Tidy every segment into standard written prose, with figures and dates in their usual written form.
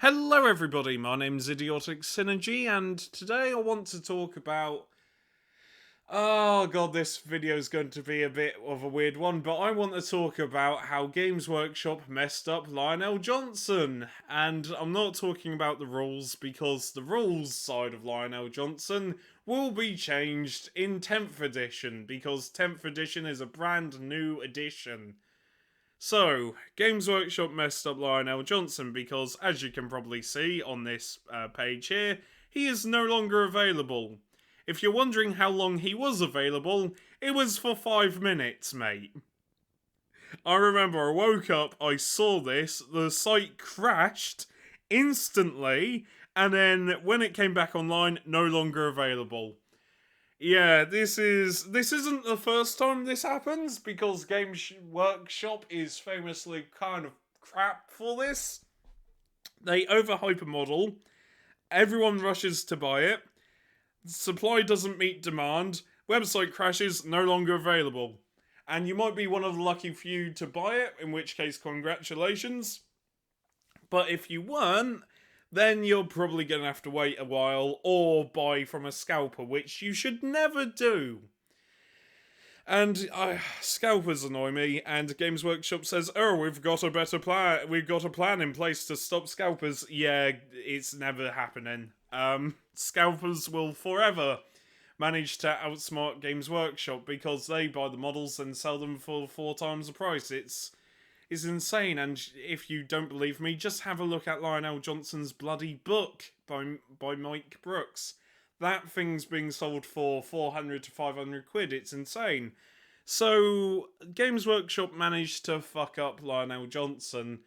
Hello everybody, my name's Idiotic Synergy, and today I want to talk about... Oh god, this video is going to be a bit of a weird one, but I want to talk about how Games Workshop messed up Lionel Johnson. And I'm not talking about the rules, because the rules side of Lionel Johnson will be changed in 10th edition, because 10th edition is a brand new edition. So, Games Workshop messed up Lionel Johnson because, as you can probably see on this page here, he is no longer available. If you're wondering how long he was available, it was for 5 minutes, mate. I remember I woke up, I saw this, the site crashed instantly, and then when it came back online, no longer available. Yeah, this isn't the first time this happens, because Games Workshop is famously kind of crap for this. They overhype a model, everyone rushes to buy it, supply doesn't meet demand, website crashes, no longer available. And you might be one of the lucky few to buy it, in which case congratulations. But if you weren't, then you're probably going to have to wait a while or buy from a scalper, which you should never do. And scalpers annoy me, and Games Workshop says, "Oh, we've got a better plan. We've got a plan in place to stop scalpers." Yeah, it's never happening. Scalpers will forever manage to outsmart Games Workshop because they buy the models and sell them for 4 times the price. It's insane, and if you don't believe me, just have a look at Lionel Johnson's bloody book by Mike Brooks. That thing's being sold for 400 to 500 quid. It's insane. So, Games Workshop managed to fuck up Lionel Johnson,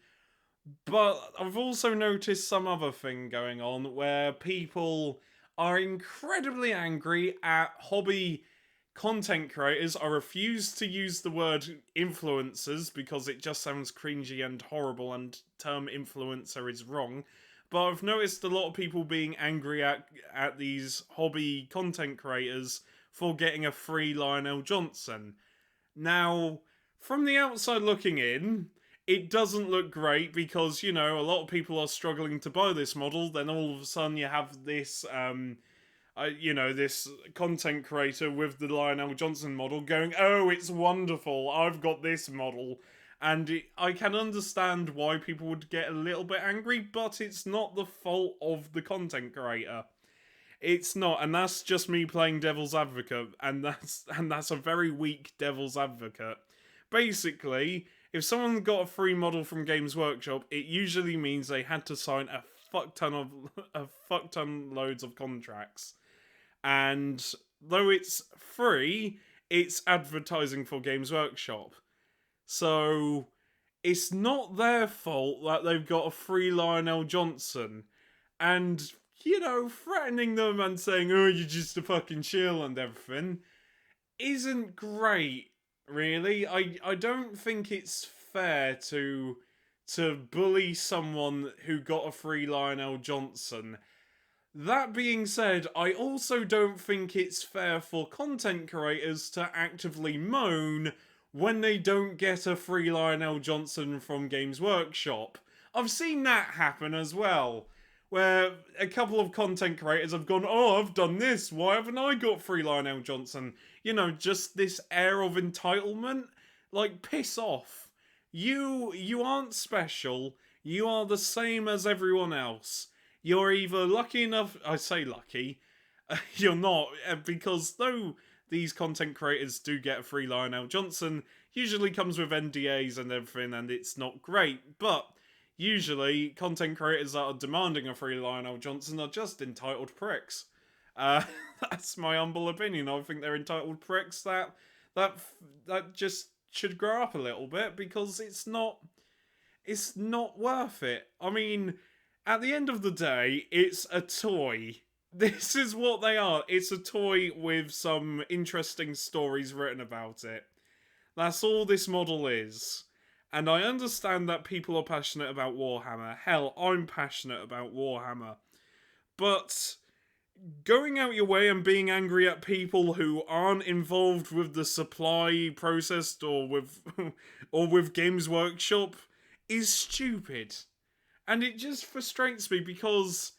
but I've also noticed some other thing going on where people are incredibly angry at hobby content creators. I refuse to use the word influencers because it just sounds cringy and horrible, and term influencer is wrong. But I've noticed a lot of people being angry at these hobby content creators for getting a free Lionel Johnson. Now, from the outside looking in, it doesn't look great because, you know, a lot of people are struggling to buy this model. Then all of a sudden you have this this content creator with the Lionel Johnson model going, "Oh, it's wonderful, I've got this model." And I can understand why people would get a little bit angry, but it's not the fault of the content creator. It's not, and that's just me playing devil's advocate, and that's a very weak devil's advocate. Basically, if someone got a free model from Games Workshop, it usually means they had to sign a fuck ton loads of contracts. And though it's free, it's advertising for Games Workshop. So it's not their fault that they've got a free Lionel Johnson. And, you know, threatening them and saying, "Oh, you're just a fucking shill" and everything isn't great, really. I don't think it's fair to bully someone who got a free Lionel Johnson. That being said, I also don't think it's fair for content creators to actively moan when they don't get a free Lionel Johnson from Games Workshop. I've seen that happen as well, where a couple of content creators have gone, "Oh, I've done this, why haven't I got free Lionel Johnson?" You know, just this air of entitlement. Like, piss off. You aren't special, you are the same as everyone else. You're either lucky enough, I say lucky, you're not, because though these content creators do get a free Lionel Johnson, usually comes with NDAs and everything, and it's not great, but usually content creators that are demanding a free Lionel Johnson are just entitled pricks. Uh, that's my humble opinion. I think they're entitled pricks that just should grow up a little bit, because it's not worth it. I mean, at the end of the day, it's a toy. This is what they are. It's a toy with some interesting stories written about it. That's all this model is. And I understand that people are passionate about Warhammer. Hell, I'm passionate about Warhammer. But going out your way and being angry at people who aren't involved with the supply process or with or with Games Workshop is stupid. And it just frustrates me because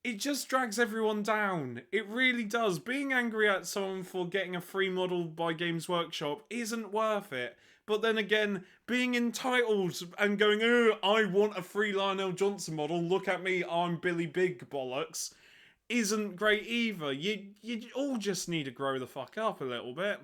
it just drags everyone down. It really does. Being angry at someone for getting a free model by Games Workshop isn't worth it. But then again, being entitled and going, oh, I want a free Lionel Johnson model, look at me, I'm Billy Big bollocks, isn't great either. You all just need to grow the fuck up a little bit.